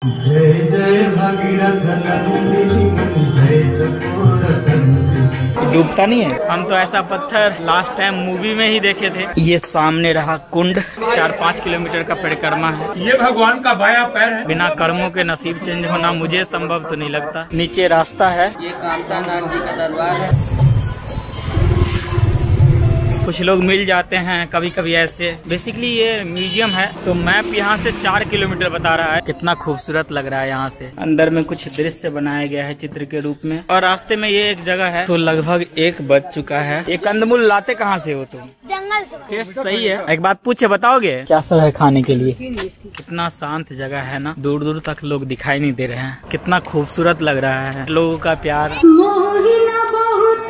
जय जय भगीरथ नंदिनी जय चकोर चंडी। डूबता नहीं है। हम तो ऐसा पत्थर लास्ट टाइम मूवी में ही देखे थे। ये सामने रहा कुंड 4-5 किलोमीटर का परिक्रमा है। ये भगवान का बायां पैर है। बिना कर्मों के नसीब चेंज होना मुझे संभव तो नहीं लगता। नीचे रास्ता है। ये कामता नाथ जी का दरबार है। कुछ लोग मिल जाते हैं कभी कभी ऐसे। बेसिकली ये म्यूजियम है। तो मैप यहाँ से 4 किलोमीटर बता रहा है। कितना खूबसूरत लग रहा है यहाँ से। अंदर में कुछ दृश्य बनाया गया है चित्र के रूप में। और रास्ते में ये एक जगह है। तो लगभग 1 बज चुका है। ये कंदमूल लाते कहाँ से हो तुम? जंगल से। टेस्ट सही है। एक बात पूछे, बताओगे क्या सब है खाने के लिए? कितना शांत जगह है ना। दूर दूर तक लोग दिखाई नहीं दे रहे हैं। कितना खूबसूरत लग रहा है। लोगों का प्यार। मोहिना बहुत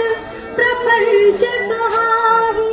प्रपंच सुहावी।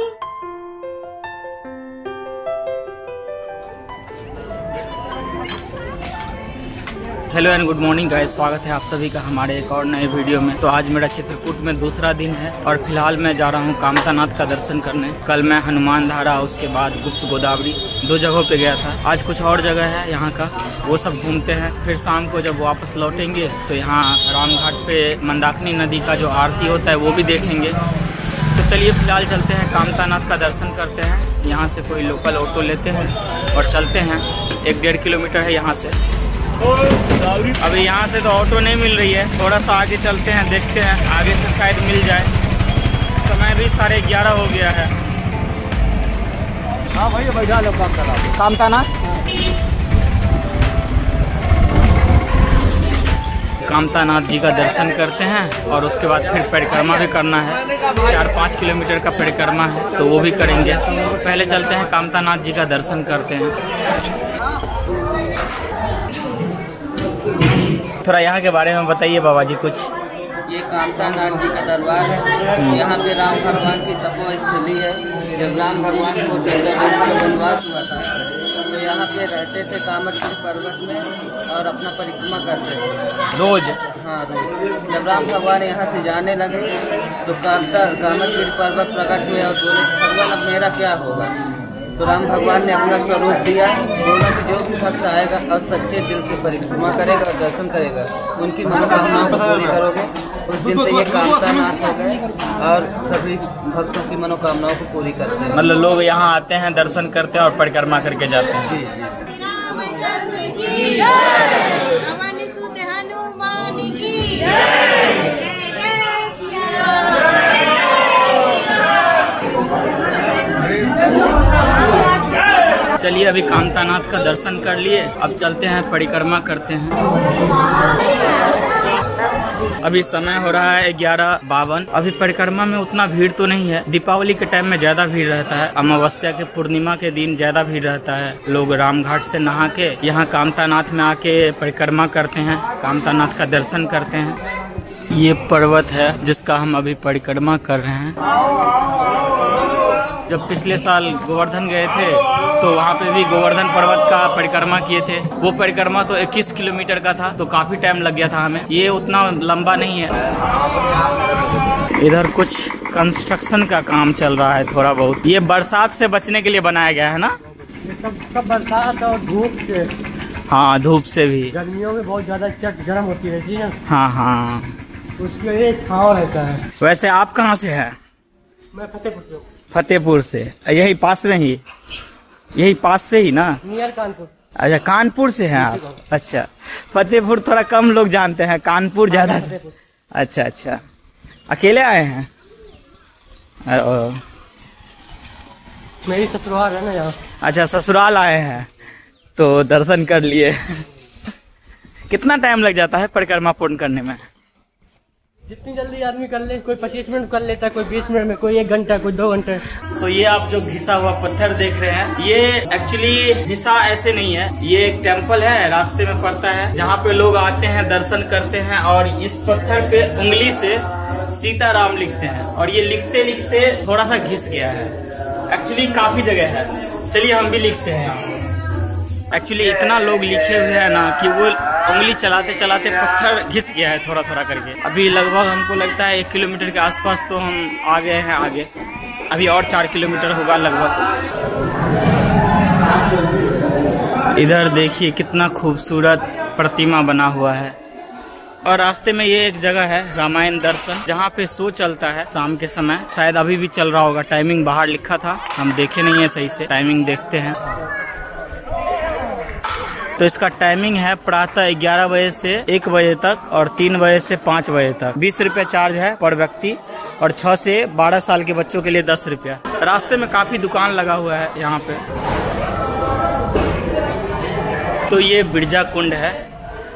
Hello and good morning guys, स्वागत है आप सभी का हमारे एक और नए वीडियो में। तो आज मेरा चित्रकूट में दूसरा दिन है और फिलहाल मैं जा रहा हूँ कामता नाथ का दर्शन करने। कल मैं हनुमान धारा, उसके बाद गुप्त गोदावरी 2 जगहों पे गया था। आज कुछ और जगह है यहाँ का, वो सब घूमते हैं। फिर शाम को जब वापस लौटेंगे तो यहाँ रामघाट पे मंदाकिनी नदी का जो आरती होता है वो भी देखेंगे। तो चलिए फिलहाल चलते हैं कामता नाथ का दर्शन करते हैं। यहाँ से कोई लोकल ऑटो लेते हैं और चलते हैं। 1-1.5 किलोमीटर है यहाँ से। अभी यहाँ से तो ऑटो नहीं मिल रही है। थोड़ा सा आगे चलते हैं, देखते हैं आगे से शायद मिल जाए। समय भी 11:30 हो गया है। हाँ भैया बैठा लो कामता नाथ। कामता नाथ जी का दर्शन करते हैं और उसके बाद फिर परिक्रमा भी करना है। 4-5 किलोमीटर का परिक्रमा है तो वो भी करेंगे। तो पहले चलते हैं कामता नाथ जी का दर्शन करते हैं। थोड़ा यहाँ के बारे में बताइए बाबा जी कुछ। ये कामता नाथ जी का दरबार है। यहाँ पे राम भगवान की तपोस्थली है। जब राम भगवान को 14 वर्ष का वनवास हुआ था तो यहाँ पे रहते थे कामतपुर पर्वत में और अपना परिक्रमा करते थे रोज। हाँ रोज। जब राम भगवान यहाँ से जाने लगे तो कामतपुर पर्वत प्रकट हुए और बोले भगवान अब मेरा क्या होगा। तो राम भगवान ने अपना स्वरूप दिया। बोला कि जो भी भक्त आएगा और सच्चे दिल से परिक्रमा करेगा और दर्शन करेगा उनकी मनोकामनाओं को पूरी करोगे। उस दिन से ये कामता नाथ हो गए और सभी भक्तों की मनोकामनाओं को पूरी करते हैं। मतलब लोग यहाँ आते हैं, दर्शन करते हैं और परिक्रमा करके जाते हैं। जी जी। चलिए अभी कामता नाथ का दर्शन कर लिए, अब चलते हैं परिक्रमा करते हैं। अभी समय हो रहा है 11:52। अभी परिक्रमा में उतना भीड़ तो नहीं है। दीपावली के टाइम में ज्यादा भीड़ रहता है। अमावस्या के पूर्णिमा के दिन ज्यादा भीड़ रहता है। लोग रामघाट से नहा के यहाँ कामता नाथ में आके परिक्रमा करते हैं, कामता नाथ का दर्शन करते हैं। ये पर्वत है जिसका हम अभी परिक्रमा कर रहे हैं। जब पिछले साल गोवर्धन गए थे तो वहाँ पे भी गोवर्धन पर्वत का परिक्रमा किए थे। वो परिक्रमा तो 21 किलोमीटर का था तो काफी टाइम लग गया था हमें। ये उतना लंबा नहीं है। इधर कुछ कंस्ट्रक्शन का काम चल रहा है थोड़ा बहुत। ये बरसात से बचने के लिए बनाया गया है ना। सब बरसात और धूप से। हाँ धूप से भी। गर्मियों में बहुत ज्यादा गर्म होती रहती है। हाँ हाँ उसके लिए छाँव रहता है। वैसे आप कहाँ से हैं? मैं फतेहपुर से। फतेहपुर से। यही पास में ही, यही पास से ही ना? नियर कानपुर। अच्छा कानपुर से हैं आप। अच्छा फतेहपुर थोड़ा कम लोग जानते हैं, कानपुर ज्यादा। अच्छा अच्छा, अकेले आए हैं? मेरी ससुराल है ना यहाँ। अच्छा ससुराल आए हैं तो दर्शन कर लिए। कितना टाइम लग जाता है परिक्रमा पूर्ण करने में? जितनी जल्दी आदमी कर ले, कोई 25 मिनट कर लेता है, कोई 20 मिनट में, कोई 1 घंटा, कोई 2 घंटे। तो ये आप जो घिसा हुआ पत्थर देख रहे हैं ये एक्चुअली घिसा ऐसे नहीं है। ये एक टेम्पल है, रास्ते में पड़ता है जहाँ पे लोग आते हैं, दर्शन करते हैं और इस पत्थर पे उंगली से सीताराम लिखते हैं। और ये लिखते लिखते थोड़ा सा घिस गया है। एक्चुअली काफी जगह है। चलिए हम भी लिखते हैं यहाँ। एक्चुअली इतना लोग लिखे हुए हैं ना कि वो उंगली चलाते चलाते पत्थर घिस गया है थोड़ा थोड़ा करके। अभी लगभग हमको लगता है 1 किलोमीटर के आसपास तो हम आ गए हैं आगे। अभी और 4 किलोमीटर होगा लगभग। इधर देखिए कितना खूबसूरत प्रतिमा बना हुआ है। और रास्ते में ये एक जगह है रामायण दर्शन, जहाँ पे शो चलता है शाम के समय, शायद अभी भी चल रहा होगा। टाइमिंग बाहर लिखा था, हम देखे नहीं है सही से, टाइमिंग देखते हैं। तो इसका टाइमिंग है प्रातः 11 बजे से 1 बजे तक और 3 बजे से 5 बजे तक। 20 रुपये चार्ज है पर व्यक्ति और 6 से 12 साल के बच्चों के लिए 10 रुपया। रास्ते में काफी दुकान लगा हुआ है यहाँ पे। तो ये बिरजा कुंड है,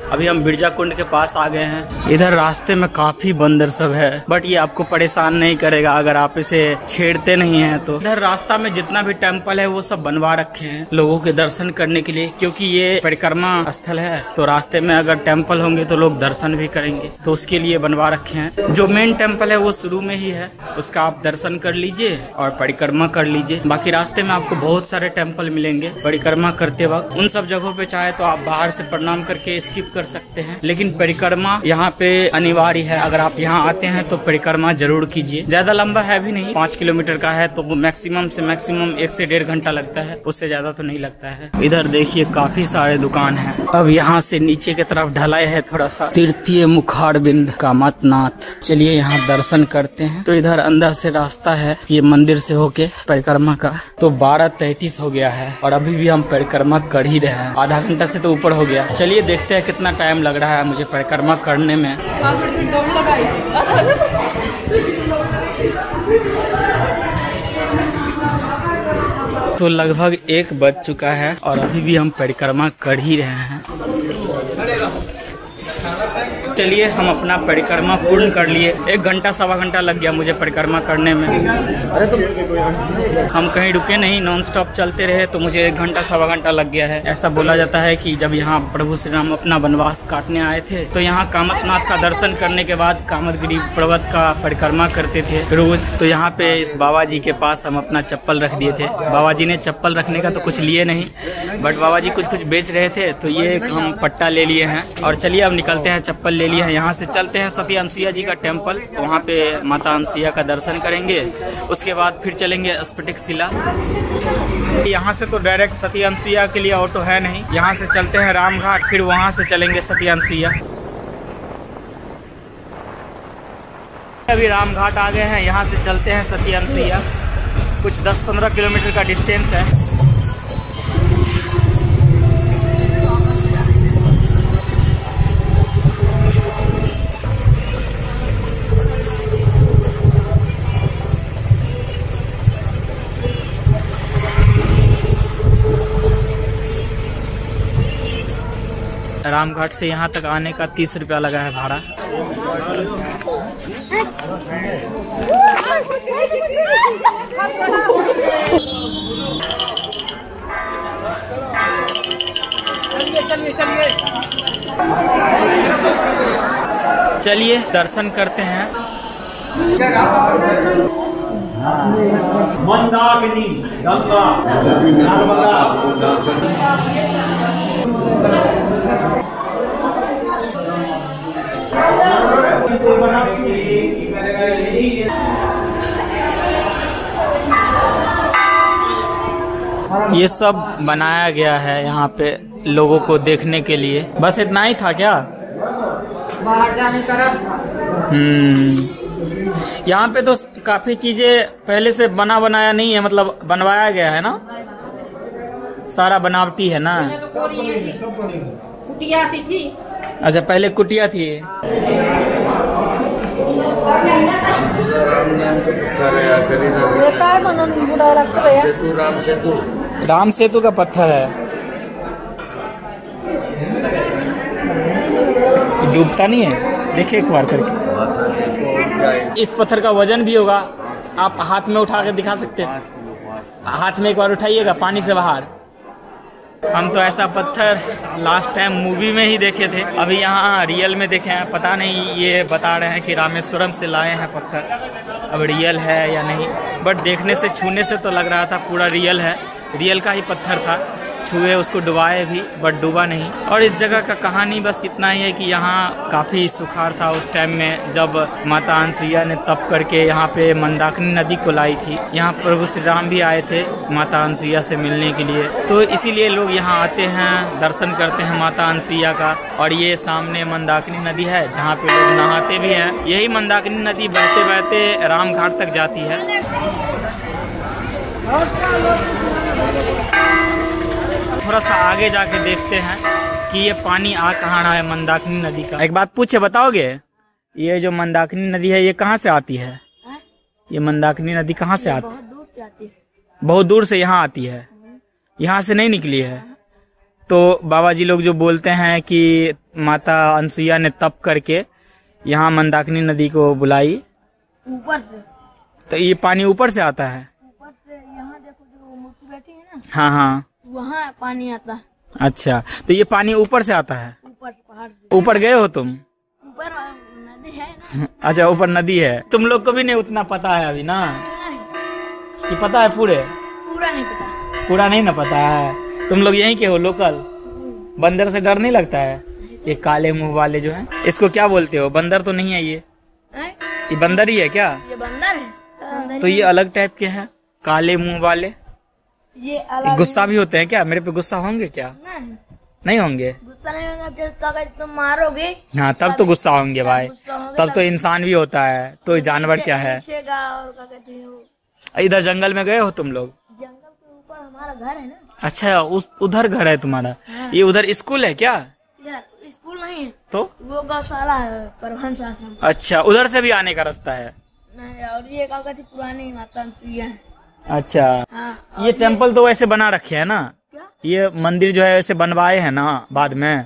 अभी हम बिरजा कुंड के पास आ गए हैं। इधर रास्ते में काफी बंदर सब है, बट ये आपको परेशान नहीं करेगा अगर आप इसे छेड़ते नहीं हैं तो। इधर रास्ता में जितना भी टेम्पल है वो सब बनवा रखे हैं लोगों के दर्शन करने के लिए, क्योंकि ये परिक्रमा स्थल है। तो रास्ते में अगर टेम्पल होंगे तो लोग दर्शन भी करेंगे, तो उसके लिए बनवा रखे हैं। जो मेन टेम्पल है वो शुरू में ही है, उसका आप दर्शन कर लीजिए और परिक्रमा कर लीजिए। बाकी रास्ते में आपको बहुत सारे टेम्पल मिलेंगे परिक्रमा करते वक्त। उन सब जगहों पे चाहे तो आप बाहर से प्रणाम करके स्किप कर सकते हैं, लेकिन परिक्रमा यहाँ पे अनिवार्य है। अगर आप यहाँ आते हैं तो परिक्रमा जरूर कीजिए। ज्यादा लंबा है भी नहीं, 5 किलोमीटर का है, तो मैक्सिमम से मैक्सिमम 1 से 1.5 घंटा लगता है, उससे ज्यादा तो नहीं लगता है। इधर देखिए काफी सारे दुकान है। अब यहाँ से नीचे की तरफ ढलाई है थोड़ा सा। तृतीय मुखारबिंद कामतनाथ, चलिए यहाँ दर्शन करते हैं। तो इधर अंदर से रास्ता है ये मंदिर से होके परिक्रमा का। तो 12:33 हो गया है और अभी भी हम परिक्रमा कर ही रहे हैं। आधा घंटा से तो ऊपर हो गया। चलिए देखते हैं कितना टाइम लग रहा है मुझे परिक्रमा करने में। तो लगभग 1 बज चुका है और अभी भी हम परिक्रमा कर ही रहे हैं। चलिए हम अपना परिक्रमा पूर्ण कर लिए। 1 घंटा 1.25 घंटा लग गया मुझे परिक्रमा करने में। अरे तो हम कहीं रुके नहीं, नॉन स्टॉप चलते रहे, तो मुझे 1 घंटा 1.25 घंटा लग गया है। ऐसा बोला जाता है कि जब यहाँ प्रभु श्री राम अपना वनवास काटने आए थे तो यहाँ कामतनाथ का दर्शन करने के बाद कामतगिरी पर्वत का परिक्रमा करते थे रोज। तो यहाँ पे इस बाबा जी के पास हम अपना चप्पल रख दिए थे। बाबा जी ने चप्पल रखने का तो कुछ लिए नहीं, बट बाबा जी कुछ बेच रहे थे, तो ये एक हम पट्टा ले लिए हैं। और चलिए अब निकलते हैं, चप्पल ले लिए हैं। यहाँ से चलते हैं सती अनसुईया जी का टेम्पल, वहाँ पे माता अनसुईया का दर्शन करेंगे। उसके बाद फिर चलेंगे स्फटिक शिला। यहाँ से तो डायरेक्ट सती अनसुईया के लिए ऑटो है नहीं, यहाँ से चलते हैं रामघाट, फिर वहाँ से चलेंगे सती अनसुईया। अभी रामघाट आ गए हैं, यहाँ से चलते हैं सती अनसुईया। कुछ 10-15 किलोमीटर का डिस्टेंस है। रामघाट से यहाँ तक आने का 30 रुपया लगा है भाड़ा। चलिए दर्शन करते हैं। मंदाकिनी गंगा नर्मदा। ये सब बनाया गया है यहाँ पे लोगों को देखने के लिए। बस इतना ही था क्या? बाहर जाने का रास्ता। यहाँ पे तो काफी चीजें पहले से बनाया नहीं है, मतलब बनवाया गया है ना, सारा बनावटी है ना। कुटिया सी थी। अच्छा पहले कुटिया थी। राम सेतु का पत्थर है, डूबता नहीं है। देखिए एक बार करके। इस पत्थर का वजन भी होगा, आप हाथ में उठा कर दिखा सकते हैं। हाथ में एक बार उठाइएगा पानी से बाहर। हम तो ऐसा पत्थर लास्ट टाइम मूवी में ही देखे थे, अभी यहाँ रियल में देखे हैं। पता नहीं, ये बता रहे हैं कि रामेश्वरम से लाए हैं पत्थर, अब रियल है या नहीं, बट देखने से छूने से तो लग रहा था पूरा रियल है, रियल का ही पत्थर था। छुए, उसको डुबाए भी, बट डूबा नहीं। और इस जगह का कहानी बस इतना ही है कि यहाँ काफी सुखाड़ था उस टाइम में, जब माता अनसुईया ने तप करके यहाँ पे मंदाकिनी नदी को लाई थी। यहाँ प्रभु श्री राम भी आए थे माता अनसुईया से मिलने के लिए, तो इसीलिए लोग यहाँ आते हैं, दर्शन करते हैं माता अनसुईया का। और ये सामने मंदाकिनी नदी है जहाँ पे लोग नहाते भी हैं। यही मंदाकिनी नदी बहते बहते राम घाट तक जाती है। थोड़ा सा आगे जाके देखते हैं कि ये पानी आ कहाँ रहा है मंदाकिनी नदी का। एक बात पूछे, बताओगे ये जो मंदाकिनी नदी है ये कहाँ से आती है? ये मंदाकिनी नदी कहाँ से आती है? दूर से आती है। बहुत दूर से यहाँ आती है, यहाँ से नहीं निकली है। तो बाबा जी लोग जो बोलते हैं कि माता अनसुईया ने तप करके यहाँ मंदाकिनी नदी को बुलाई, ऊपर से, तो ये पानी ऊपर से आता है। ऊपर से यहाँ देखो जो मूर्ति बैठी है ना, हाँ हाँ, वहाँ पानी आता है। अच्छा, तो ये पानी ऊपर से आता है। ऊपर से, पहाड़ से ऊपर गए हो तुम? ऊपर नदी है ना। अच्छा, ऊपर नदी है। तुम लोग को भी नहीं उतना पता है अभी ना, कि पता है पूरे? पूरा नहीं पता। पूरा नहीं ना पता है। तुम लोग यहीं के हो, लोकल? बंदर से डर नहीं लगता है? ये काले मुंह वाले जो हैं, इसको क्या बोलते हो? बंदर तो नहीं है ये बंदर ही है क्या? ये बंदर है। तो ये अलग टाइप के हैं काले मुंह वाले। ये अलग गुस्सा भी होते हैं क्या? मेरे पे गुस्सा होंगे क्या? नहीं होंगे? गुस्सा नहीं होगा, जब तक तुम मारोगे हाँ तब तो गुस्सा होंगे भाई, गुस्सा होंगे, तब तो इंसान भी होता है, तो जानवर क्या है। पूछेगा और क्या कहते हैं वो। इधर जंगल में गए हो तुम लोग? जंगल के ऊपर हमारा घर है ना। अच्छा, उस उधर घर है तुम्हारा? ये उधर स्कूल है क्या? इधर स्कूल नहीं है, तो वो गौशाला है, परमहंस आश्रम। अच्छा, उधर से भी आने का रास्ता है? नहीं, और ये क्या कहती पुरानी माता अनसुईया है। अच्छा, हाँ, ये टेम्पल तो वैसे बना रखे है ना? क्या? ये मंदिर जो है वैसे बनवाए है ना बाद में?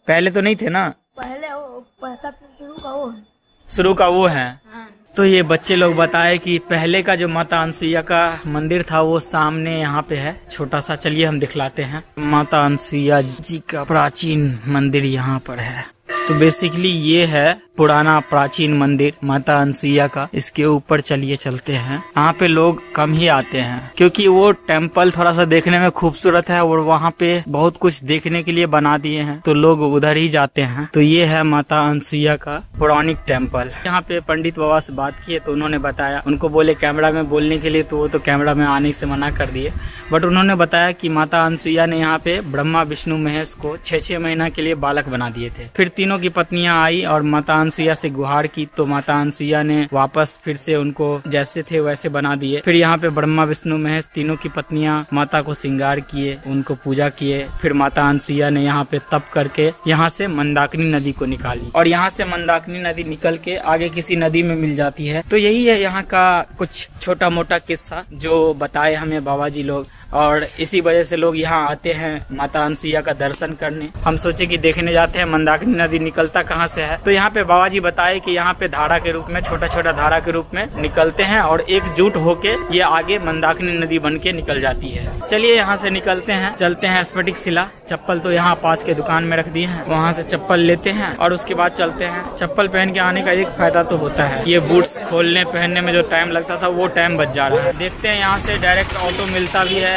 पहले तो नहीं थे ना? पहले वो पैसा शुरू का वो है। शुरू का वो है। हाँ। तो ये बच्चे लोग बताए कि पहले का जो माता अनसुईया का मंदिर था वो सामने यहाँ पे है, छोटा सा। चलिए हम दिखलाते हैं। माता अनसुईया जी का प्राचीन मंदिर यहाँ पर है। तो बेसिकली ये है पुराना प्राचीन मंदिर माता अनसुईया का। इसके ऊपर चलिए चलते हैं। यहाँ पे लोग कम ही आते हैं क्योंकि वो टेम्पल थोड़ा सा देखने में खूबसूरत है और वहाँ पे बहुत कुछ देखने के लिए बना दिए हैं, तो लोग उधर ही जाते हैं। तो ये है माता अनसुईया का पौराणिक टेम्पल। यहाँ पे पंडित बाबा से बात किए तो उन्होंने बताया, उनको बोले कैमरा में बोलने के लिए, तो वो तो कैमरा में आने से मना कर दिए। बट उन्होंने बताया कि माता अनसुईया ने यहाँ पे ब्रह्मा विष्णु महेश को 6-6 महीना के लिए बालक बना दिए थे। फिर तीनों की पत्नियां आई और माता अनसुईया से गुहार की, तो माता अनसुईया ने वापस फिर से उनको जैसे थे वैसे बना दिए। फिर यहाँ पे ब्रह्मा विष्णु महेश तीनों की पत्नियां माता को श्रृंगार किए, उनको पूजा किए। फिर माता अनसुईया ने यहाँ पे तप करके यहाँ से मंदाकिनी नदी को निकाली और यहाँ से मंदाकिनी नदी निकल के आगे किसी नदी में मिल जाती है। तो यही है यहाँ का कुछ छोटा मोटा किस्सा जो बताए हमें बाबा जी लोग, और इसी वजह से लोग यहाँ आते हैं माता अनसुईया का दर्शन करने। हम सोचे कि देखने जाते हैं मंदाकिनी नदी निकलता कहाँ से है। तो यहाँ पे बाबा जी बताए कि यहाँ पे धारा के रूप में, छोटा छोटा धारा के रूप में निकलते हैं और एकजुट होके ये आगे मंदाकिनी नदी बन के निकल जाती है। चलिए यहाँ से निकलते हैं, चलते हैं स्फटिक शिला। चप्पल तो यहाँ पास के दुकान में रख दिए हैं, वहाँ से चप्पल लेते हैं और उसके बाद चलते हैं। चप्पल पहन के आने का एक फायदा तो होता है, ये बूट्स खोलने पहनने में जो टाइम लगता था वो टाइम बच जा रहा है। देखते हैं यहाँ से डायरेक्ट ऑटो मिलता भी है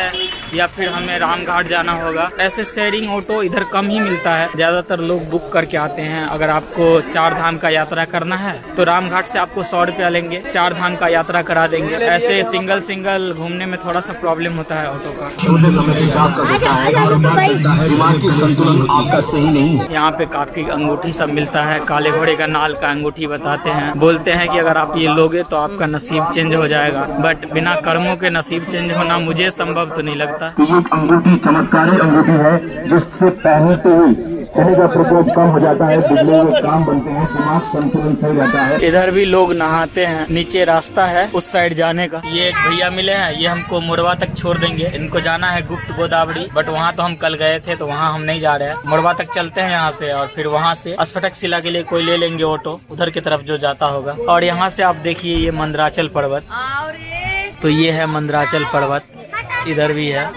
या फिर हमें रामघाट जाना होगा। ऐसे शेयरिंग ऑटो इधर कम ही मिलता है, ज्यादातर लोग बुक करके आते हैं। अगर आपको 4 धाम का यात्रा करना है तो रामघाट से आपको 100 रुपया लेंगे, 4 धाम का यात्रा करा देंगे। ऐसे सिंगल घूमने में थोड़ा सा प्रॉब्लम होता है ऑटो का। यहाँ पे काफी अंगूठी सब मिलता है, काले घोड़े का नाल का अंगूठी बताते हैं। बोलते हैं कि अगर आप ये लोगे तो आपका नसीब चेंज हो जाएगा, बट बिना कर्मों के नसीब चेंज होना मुझे संभव तो नहीं लगता। ये एक अंगूठी चमत्कारी अंगूठी है जिससे पहनते ही शनि का प्रकोप कम हो जाता है, बिगड़े हुए काम बनते हैं, दिमाग संतुलन सही रहता है। इधर भी लोग नहाते हैं, नीचे रास्ता है उस साइड जाने का। ये एक भैया मिले हैं, ये हमको मोरवा तक छोड़ देंगे। इनको जाना है गुप्त गोदावरी, बट वहाँ तो हम कल गए थे तो वहाँ हम नहीं जा रहे हैं। मोरवा तक चलते हैं यहाँ से और फिर वहाँ से स्फटिक शिला के लिए कोई ले लेंगे ऑटो उधर की तरफ जो जाता होगा। और यहाँ से आप देखिए ये मंदराचल पर्वत, तो ये है मंदराचल पर्वत, इधर भी है।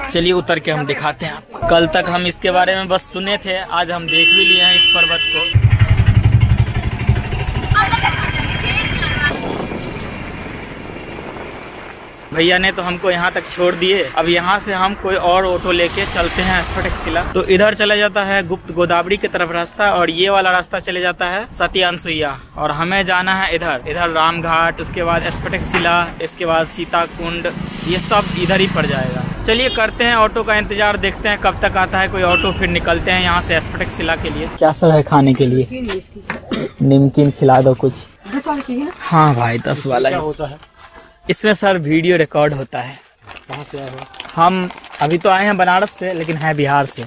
चलिए उतर के हम दिखाते हैं आपको। कल तक हम इसके बारे में बस सुने थे, आज हम देख भी लिए हैं इस पर्वत को। भैया ने तो हमको यहाँ तक छोड़ दिए। अब यहाँ से हम कोई और ऑटो लेके चलते हैं स्फटिक शिला। तो इधर चला जाता है गुप्त गोदावरी की तरफ रास्ता और ये वाला रास्ता चले जाता है सती अनसुईया। और हमें जाना है इधर राम घाट, उसके बाद स्फटिक शिला, इसके बाद सीता कुंड, ये सब इधर ही पड़ जाएगा। चलिए करते हैं ऑटो का इंतजार, देखते हैं कब तक आता है कोई ऑटो, फिर निकलते हैं यहाँ से स्फटिक शिला के लिए। क्या सब है खाने के लिए? नमकीन खिला दो कुछ। 10 वाला चाहिए ना? हाँ भाई 10 वाला होता है इसमें सर वीडियो रिकॉर्ड होता है। कहाँ से आए हो? हम अभी तो आए हैं बनारस से, लेकिन है बिहार से।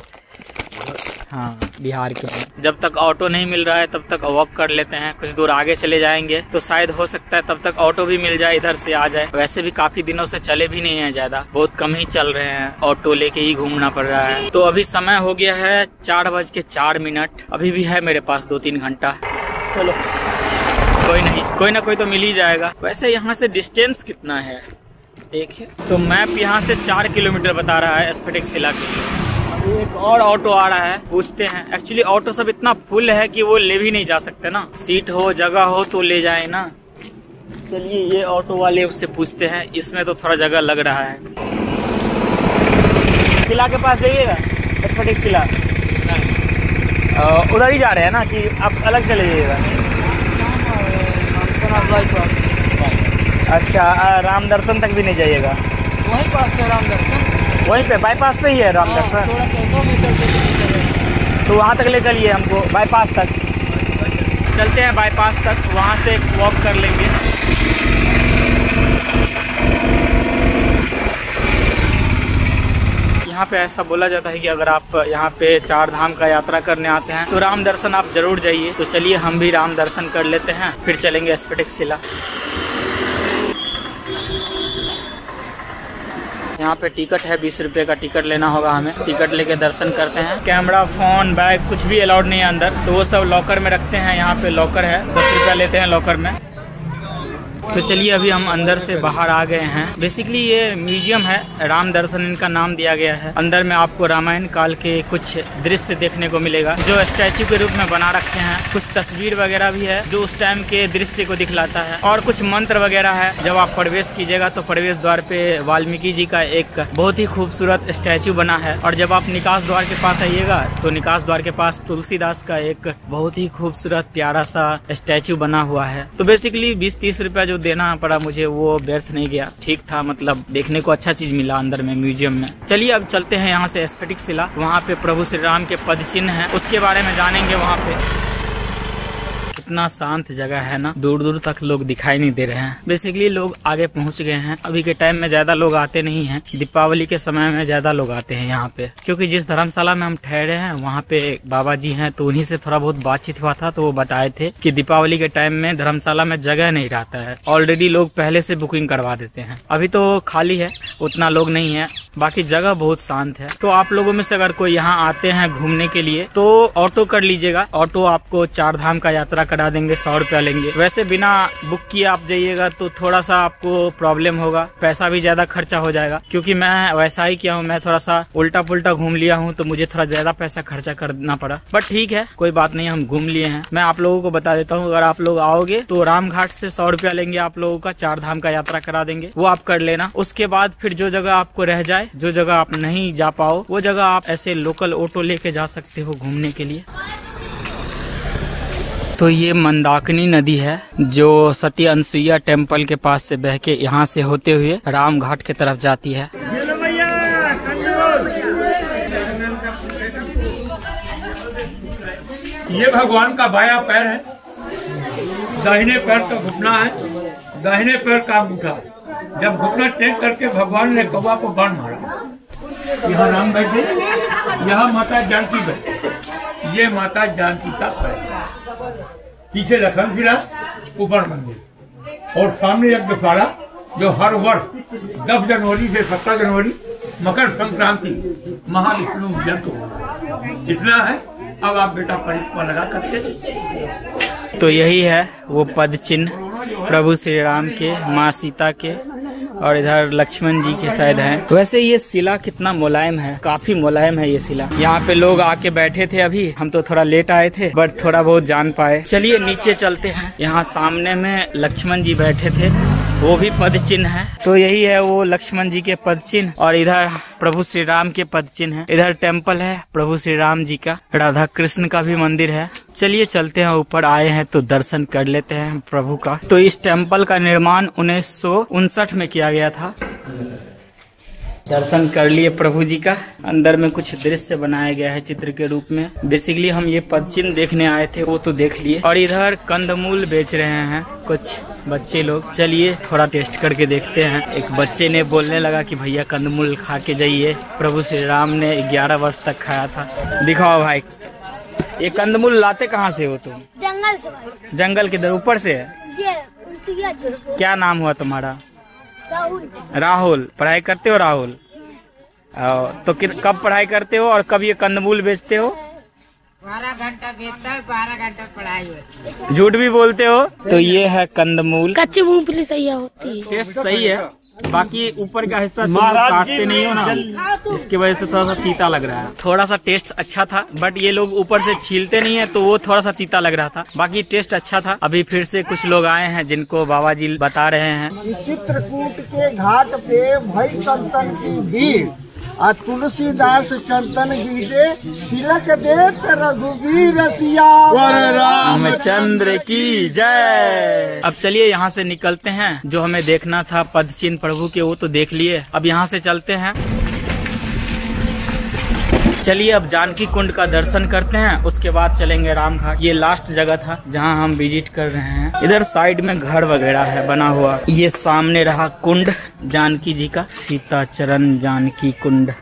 हाँ बिहार के। जब तक ऑटो नहीं मिल रहा है तब तक वॉक कर लेते हैं। कुछ दूर आगे चले जाएंगे तो शायद हो सकता है तब तक ऑटो भी मिल जाए, इधर से आ जाए। वैसे भी काफी दिनों से चले भी नहीं है, ज्यादा बहुत कम ही चल रहे हैं, ऑटो लेके ही घूमना पड़ रहा है। तो अभी समय हो गया है 4:04। अभी भी है मेरे पास 2-3 घंटा। चलो कोई नहीं, कोई ना कोई तो मिल ही जाएगा। वैसे यहाँ से डिस्टेंस कितना है देखिए, तो मैप यहाँ से 4 किलोमीटर बता रहा है स्फटिक शिला के लिए। एक और ऑटो आ रहा है, पूछते हैं। एक्चुअली ऑटो सब इतना फुल है कि वो ले भी नहीं जा सकते ना, सीट हो जगह हो तो ले जाए ना। चलिए ये ऑटो वाले उससे पूछते हैं, इसमें तो थोड़ा जगह लग रहा है। किला के पास जाइएगा, स्फटिक शिला उधर ही जा रहे हैं ना कि आप अलग चले जाइएगा? अच्छा राम दर्शन तक भी नहीं जाइएगा? वहीं पास है राम दर्शन, वहीं पे बाईपास पे ही है राम दर्शन। थोड़ा सा 100 मीटर तो वहाँ तक ले चलिए हमको, बाईपास तक चलते हैं। बाईपास तक वहाँ से वॉक कर लेंगे। यहाँ पे ऐसा बोला जाता है कि अगर आप यहाँ पे 4 धाम का यात्रा करने आते हैं तो राम दर्शन आप जरूर जाइए। तो चलिए हम भी राम दर्शन कर लेते हैं, फिर चलेंगे स्फटिक शिला। यहाँ पे टिकट है, 20 रुपए का टिकट लेना होगा हमें। टिकट लेके दर्शन करते हैं। कैमरा, फोन, बैग कुछ भी अलाउड नहीं है अंदर, तो वो सब लॉकर में रखते हैं। यहाँ पे लॉकर है, 10 रुपया लेते हैं लॉकर में। तो चलिए अभी हम अंदर से बाहर आ गए हैं। बेसिकली ये म्यूजियम है, राम दर्शन इनका नाम दिया गया है। अंदर में आपको रामायण काल के कुछ दृश्य देखने को मिलेगा जो स्टैचू के रूप में बना रखे हैं। कुछ तस्वीर वगैरह भी है जो उस टाइम के दृश्य को दिखलाता है, और कुछ मंत्र वगैरह है। जब आप प्रवेश कीजिएगा तो प्रवेश द्वार पे वाल्मीकि जी का एक बहुत ही खूबसूरत स्टैचू बना है, और जब आप निकास द्वार के पास आइएगा तो निकास द्वार के पास तुलसीदास का एक बहुत ही खूबसूरत प्यारा सा स्टैचू बना हुआ है। तो बेसिकली 20-30 रुपया जो देना पड़ा मुझे वो व्यर्थ नहीं गया, ठीक था। मतलब देखने को अच्छा चीज मिला अंदर में, म्यूजियम में। चलिए अब चलते हैं यहाँ से स्फटिक शिला। वहाँ पे प्रभु श्री राम के पद चिन्ह है, उसके बारे में जानेंगे। वहाँ पे कितना शांत जगह है ना, दूर दूर तक लोग दिखाई नहीं दे रहे हैं। बेसिकली लोग आगे पहुँच गए हैं। अभी के टाइम में ज्यादा लोग आते नहीं हैं, दीपावली के समय में ज्यादा लोग आते हैं यहाँ पे, क्योंकि जिस धर्मशाला में हम ठहरे हैं वहाँ पे बाबा जी हैं, तो उन्हीं से थोड़ा बहुत बातचीत हुआ था। तो वो बताए थे कि दीपावली के टाइम में धर्मशाला में जगह नहीं रहता है, ऑलरेडी लोग पहले से बुकिंग करवा देते हैं। अभी तो खाली है, उतना लोग नहीं है, बाकी जगह बहुत शांत है। तो आप लोगों में से अगर कोई यहाँ आते हैं घूमने के लिए तो ऑटो कर लीजिएगा। ऑटो आपको 4 धाम का यात्रा करा देंगे, 100 रुपया लेंगे। वैसे बिना बुक किए आप जाइएगा तो थोड़ा सा आपको प्रॉब्लम होगा, पैसा भी ज्यादा खर्चा हो जाएगा। क्योंकि मैं वैसा ही किया हूँ, मैं थोड़ा सा उल्टा पुल्टा घूम लिया हूँ, तो मुझे थोड़ा ज्यादा पैसा खर्चा करना पड़ा। बट ठीक है, कोई बात नहीं, हम घूम लिए हैं। मैं आप लोगों को बता देता हूँ, अगर आप लोग आओगे तो राम घाट से 100 रुपया लेंगे आप लोगों का, 4 धाम का यात्रा करा देंगे, वो आप कर लेना। उसके बाद फिर जो जगह आपको रह जाए, जो जगह आप नहीं जा पाओ, वो जगह आप ऐसे लोकल ऑटो लेके जा सकते हो घूमने के लिए। तो ये मंदाकिनी नदी है जो सती अनसुईया टेम्पल के पास से बह के यहाँ से होते हुए राम घाट की तरफ जाती है। ये भगवान का बायां पैर है, दाहिने पैर का घुटना है, दाहिने पैर का अंगूठा है। जब घुटना टेक करके भगवान ने कौवा को बाण मारा। यहाँ राम बैठे, यहाँ माता जानकी बैठे। ये माता जानकी का पैर, पीछे लखनशिला, ऊपर मंदिर, और सामने एक दशहरा जो हर वर्ष 10 जनवरी से 17 जनवरी मकर संक्रांति महाविष्णु जयंती। इतना है। अब आप बेटा परिक्रमा लगा करके। तो यही है वो पद चिन्ह प्रभु श्री राम के, माँ सीता के, और इधर लक्ष्मण जी के शायद हैं। वैसे ये शिला कितना मुलायम है, काफी मुलायम है ये शिला। यहाँ पे लोग आके बैठे थे, अभी हम तो थोड़ा लेट आए थे बट थोड़ा बहुत जान पाए। चलिए नीचे चलते हैं। यहाँ सामने में लक्ष्मण जी बैठे थे, वो भी पद चिन्ह है। तो यही है वो लक्ष्मण जी के पद चिन्ह, और इधर प्रभु श्री राम के पद चिन्ह है। इधर टेम्पल है प्रभु श्री राम जी का, राधा कृष्ण का भी मंदिर है। चलिए चलते हैं ऊपर, आए हैं तो दर्शन कर लेते हैं प्रभु का। तो इस टेम्पल का निर्माण 1959 में किया गया था। दर्शन कर लिए प्रभु जी का। अंदर में कुछ दृश्य बनाया गया है चित्र के रूप में। बेसिकली हम ये पद चिन्ह देखने आए थे, वो तो देख लिए। और इधर कंदमूल बेच रहे हैं कुछ बच्चे लोग। चलिए थोड़ा टेस्ट करके देखते हैं। एक बच्चे ने बोलने लगा कि भैया कंदमूल खा के जाइए। प्रभु श्री राम ने 11 वर्ष तक खाया था। दिखाओ भाई, ये कंदमूल लाते कहाँ से हो तुम? जंगल से भाई। जंगल के इधर ऊपर से है? क्या नाम हुआ तुम्हारा? राहुल। राहुल। पढ़ाई करते हो राहुल? तो कब पढ़ाई करते हो और कब ये कंदमूल बेचते हो? 12 घंटा बेचता है, 12 घंटा पढ़ाई होती है। झूठ भी बोलते हो? तो ये है कंदमूल। कच्चे मूंगफली सही होती है। टेस्ट सही है, बाकी ऊपर का हिस्सा तुम लोग काटते नहीं हो ना, इसकी वजह से थोड़ा सा तीता लग रहा है। थोड़ा सा टेस्ट अच्छा था, बट ये लोग ऊपर से छीलते नहीं है तो वो थोड़ा सा तीता लग रहा था। बाकी टेस्ट अच्छा था। अभी फिर से कुछ लोग आए हैं जिनको बाबा जी बता रहे हैं। चित्रकूट के घाट पे भई संतन की भीड़, और तुलसीदास चंदन जी से तिलक देत रघुवीर सिया रामचंद्र की जय। अब चलिए यहाँ से निकलते हैं। जो हमें देखना था पद चिन्ह प्रभु के, वो तो देख लिए। अब यहाँ से चलते हैं। चलिए अब जानकी कुंड का दर्शन करते हैं, उसके बाद चलेंगे रामघाट। ये लास्ट जगह था जहां हम विजिट कर रहे हैं। इधर साइड में घर वगैरह है बना हुआ। ये सामने रहा कुंड जानकी जी का, सीता चरण जानकी कुंड,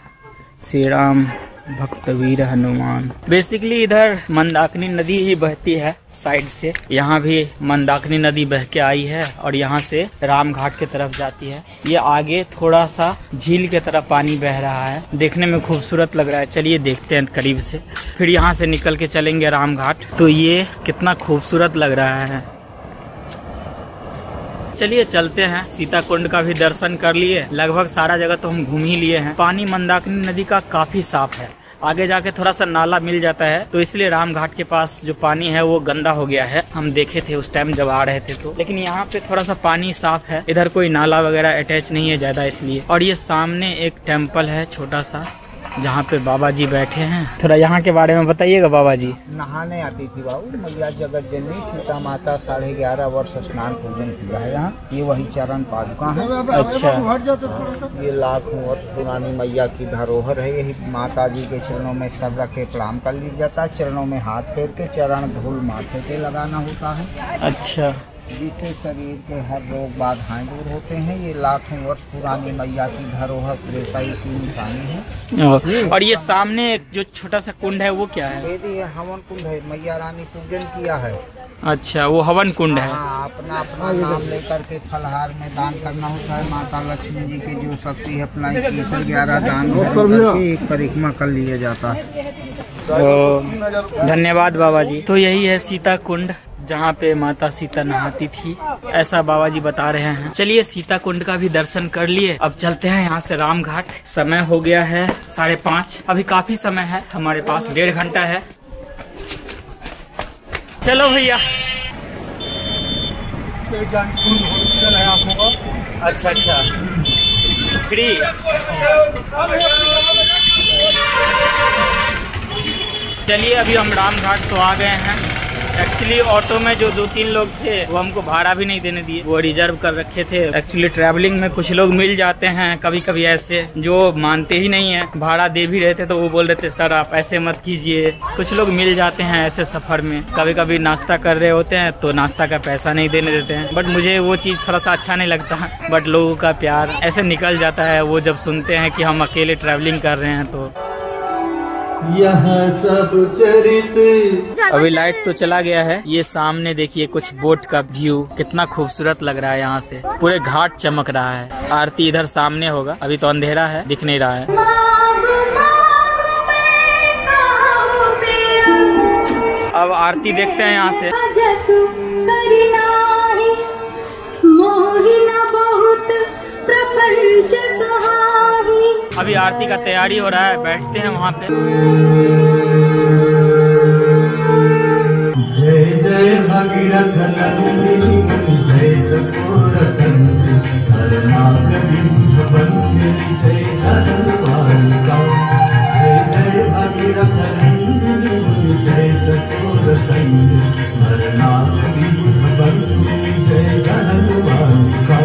श्री राम भक्त वीर हनुमान। बेसिकली इधर मंदाकिनी नदी ही बहती है साइड से। यहाँ भी मंदाकिनी नदी बह के आई है और यहाँ से रामघाट की तरफ जाती है। ये आगे थोड़ा सा झील की तरफ पानी बह रहा है, देखने में खूबसूरत लग रहा है। चलिए देखते हैं करीब से, फिर यहाँ से निकल के चलेंगे रामघाट। तो ये कितना खूबसूरत लग रहा है। चलिए चलते हैं। सीता कुंड का भी दर्शन कर लिए, लगभग सारा जगह तो हम घूम ही लिए हैं। पानी मंदाकिनी नदी का काफी साफ है। आगे जाके थोड़ा सा नाला मिल जाता है, तो इसलिए रामघाट के पास जो पानी है वो गंदा हो गया है। हम देखे थे उस टाइम जब आ रहे थे तो, लेकिन यहाँ पे थोड़ा सा पानी साफ है। इधर कोई नाला वगैरह अटैच नहीं है ज्यादा, इसलिए। और ये सामने एक टेम्पल है छोटा सा, जहाँ पे बाबा जी बैठे हैं। थोड़ा यहाँ के बारे में बताइएगा बाबा जी। नहाने आती थी बाबू मैया जगत जननी सीता माता 11.5 वर्ष स्नान पूजन किया है यहाँ। ये वही चरण पादुका है। अच्छा। ये लाखों वर्ष पुरानी मैया की धरोहर है। यही माता जी के चरणों में सब रखे प्रणाम कर लिया जाता है। चरणों में हाथ फेर के चरण धूल माथे पे लगाना होता है। अच्छा। जिससे शरीर के हर रोग बाधाएं दूर होते हैं। ये लाखों वर्ष पुरानी मैया की धरोहर त्रेताई की निशानी है। और ये सामने एक जो छोटा सा कुंड है वो क्या है? ये हवन कुंड है। मैया रानी पूजन किया है। अच्छा, वो हवन कुंड है। अपना अपना नाम लेकर के फलहार में दान करना होता है। माता लक्ष्मी जी की जो शक्ति है अपना 11 दान करके एक परिक्रमा कर लिया जाता है। तो धन्यवाद बाबा जी। तो यही है सीता कुंड, जहाँ पे माता सीता नहाती थी, ऐसा बाबा जी बता रहे हैं। चलिए सीता कुंड का भी दर्शन कर लिए। अब चलते हैं यहाँ से रामघाट। समय हो गया है 5:30। अभी काफी समय है हमारे पास, 1.5 घंटा है। चलो भैया। अच्छा अच्छा, फ्री। चलिए अभी हम रामघाट तो आ गए हैं। एक्चुअली ऑटो में जो 2-3 लोग थे वो हमको भाड़ा भी नहीं देने दिए, वो रिजर्व कर रखे थे। एक्चुअली ट्रैवलिंग में कुछ लोग मिल जाते हैं कभी कभी ऐसे जो मानते ही नहीं है। भाड़ा दे भी रहे थे तो वो बोल रहे थे सर आप ऐसे मत कीजिए। कुछ लोग मिल जाते हैं ऐसे सफर में। कभी कभी नाश्ता कर रहे होते हैं तो नाश्ता का पैसा नहीं देने देते हैं, बट मुझे वो चीज थोड़ा सा अच्छा नहीं लगता। बट लोगों का प्यार ऐसे निकल जाता है, वो जब सुनते हैं कि हम अकेले ट्रैवलिंग कर रहे हैं तो। यहाँ सब चरित। अभी लाइट तो चला गया है। ये सामने देखिए कुछ बोट का व्यू कितना खूबसूरत लग रहा है। यहाँ से पूरे घाट चमक रहा है। आरती इधर सामने होगा, अभी तो अंधेरा है, दिख नहीं रहा है। अब आरती देखते हैं यहाँ से। अभी आरती का तैयारी हो रहा है, बैठते हैं वहाँ पे। जय जय भगीरथ नंदिनी, जय सपूर बंदे हरनाथ बिंब बंदे जय हनुमानिका जय जय भगीरथ नंदिनी मुनि जय चकोर संगी हरनाथ बिंब बंदे जय हनुमानिका।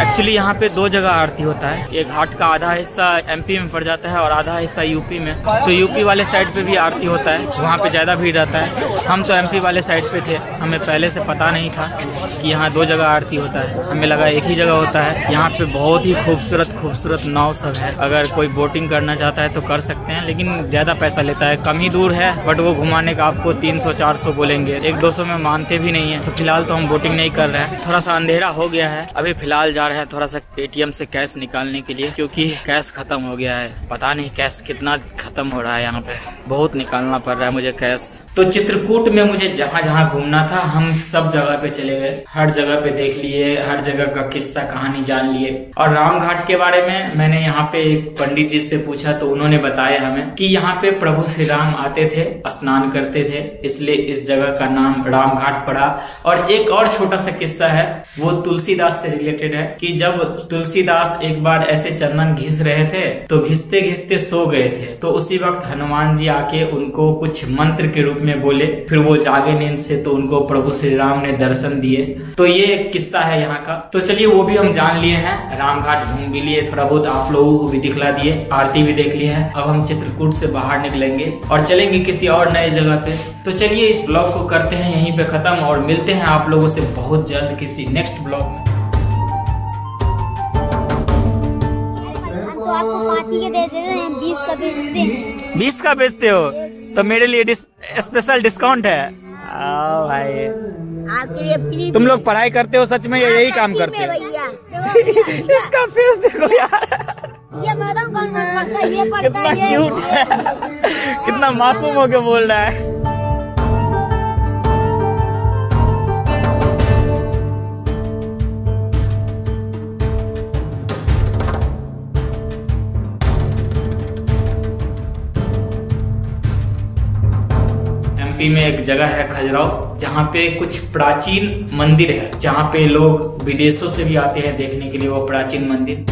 एक्चुअली यहाँ पे दो जगह आरती होता है। एक घाट का आधा हिस्सा एमपी में पड़ जाता है और आधा हिस्सा यूपी में। तो यूपी वाले साइड पे भी आरती होता है, वहाँ पे ज्यादा भीड़ रहता है। हम तो एमपी वाले साइड पे थे, हमें पहले से पता नहीं था कि यहाँ दो जगह आरती होता है। हमें लगा एक ही जगह होता है। यहाँ पे बहुत ही खूबसूरत खूबसूरत नाव सब है। अगर कोई बोटिंग करना चाहता है तो कर सकते हैं, लेकिन ज्यादा पैसा लेता है। कम ही दूर है बट वो घुमाने का आपको 300-400 बोलेंगे, 100-200 में मानते भी नहीं है। तो फिलहाल तो हम बोटिंग नहीं कर रहे हैं। थोड़ा सा अंधेरा हो गया है, अभी फिलहाल जा रहे हैं थोड़ा सा एटीएम से कैश निकालने के लिए, क्योंकि कैश खत्म हो गया है। पता नहीं कैश कितना खत्म हो रहा है, यहाँ पे बहुत निकालना पड़ रहा है मुझे कैश। तो चित्रकूट में मुझे जहाँ जहाँ घूमना था हम सब जगह पे चले गए, हर जगह पे देख लिए, हर जगह का किस्सा कहानी जान लिए। और रामघाट के बारे में मैंने यहाँ पे एक पंडित जी से पूछा तो उन्होंने बताया हमें कि यहाँ पे प्रभु श्री राम आते थे, स्नान करते थे, इसलिए इस जगह का नाम रामघाट पड़ा। और एक और छोटा सा किस्सा है, वो तुलसीदास से रिलेटेड है कि जब तुलसीदास एक बार ऐसे चंदन घिस रहे थे तो घिसते घिसते सो गए थे, तो उसी वक्त हनुमान जी आके उनको कुछ मंत्र के रूप में बोले, फिर वो जागे नींद से तो उनको प्रभु श्री राम ने दर्शन दिए। तो ये एक किस्सा है यहाँ का। तो चलिए वो भी हम जान लिए हैं, रामघाट घूम भी लिए, थोड़ा बहुत आप लोगों को भी दिखला दिए, आरती भी देख लिए हैं। अब हम चित्रकूट से बाहर निकलेंगे और चलेंगे किसी और नए जगह पे। तो चलिए इस ब्लॉग को करते हैं यहीं पे खत्म और मिलते हैं आप लोगों से बहुत जल्द किसी नेक्स्ट ब्लॉग में। तो आपको 5 के दे देते हैं, 20 का बेचते हैं। 20 का बेचते हो तो मेरे लिए स्पेशल डिस्काउंट है। आओ भाई, आपके लिए फ्री। तुम लोग पढ़ाई करते हो सच में या यही काम करते हो? इसका फेस देखो यार, ये मैडम कौन पढ़ता है, ये पढ़ता कितना है, क्यूट है, कितना मासूम होके बोल रहा है। में एक जगह है खजुराहो, जहाँ पे कुछ प्राचीन मंदिर है, जहाँ पे लोग विदेशों से भी आते हैं देखने के लिए वो प्राचीन मंदिर।